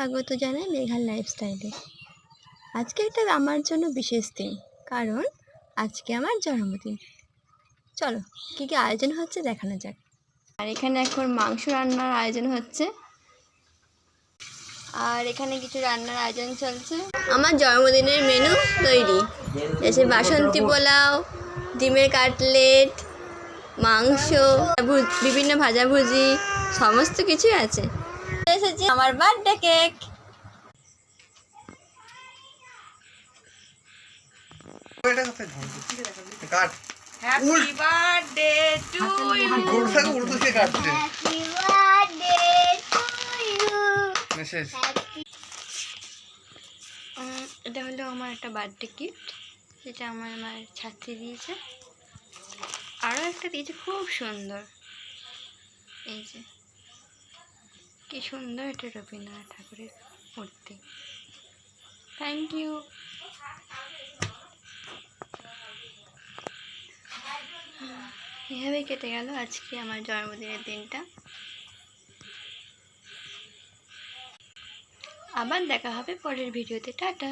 স্বাগত জানাই মেঘার লাইফস্টাইলে। আজকে একটা আমার জন্য বিশেষ দিন, কারণ আজকে আমার জন্মদিন। চলো কী কী আয়োজন হচ্ছে দেখানো যাক। আর এখানে এখন মাংস রান্নার আয়োজন হচ্ছে, আর এখানে কিছু রান্নার আয়োজন চলছে। আমার জন্মদিনের মেনু তৈরি, এসে বাসন্তী পোলাও, ডিমের কাটলেট, মাংস, বিভিন্ন ভাজাভুজি, সমস্ত কিছুই আছে। এসেছি আমার birthday cake. Happy birthday to you. Happy birthday to you. এটা হলো আমার একটা বার্থডে গিফট, যেটা আমার মায়ের ছাত্রী দিয়েছে। আরও একটা দিয়েছে, খুব সুন্দর। এই যে কি সুন্দর, এটা রবীন্দ্রনাথ ঠাকুরের মূর্তি। Thank you. এভাবেই কেটে গেল আজকে আমার জন্মদিনের দিনটা। আবার দেখা হবে পরের ভিডিওতে। টাটা।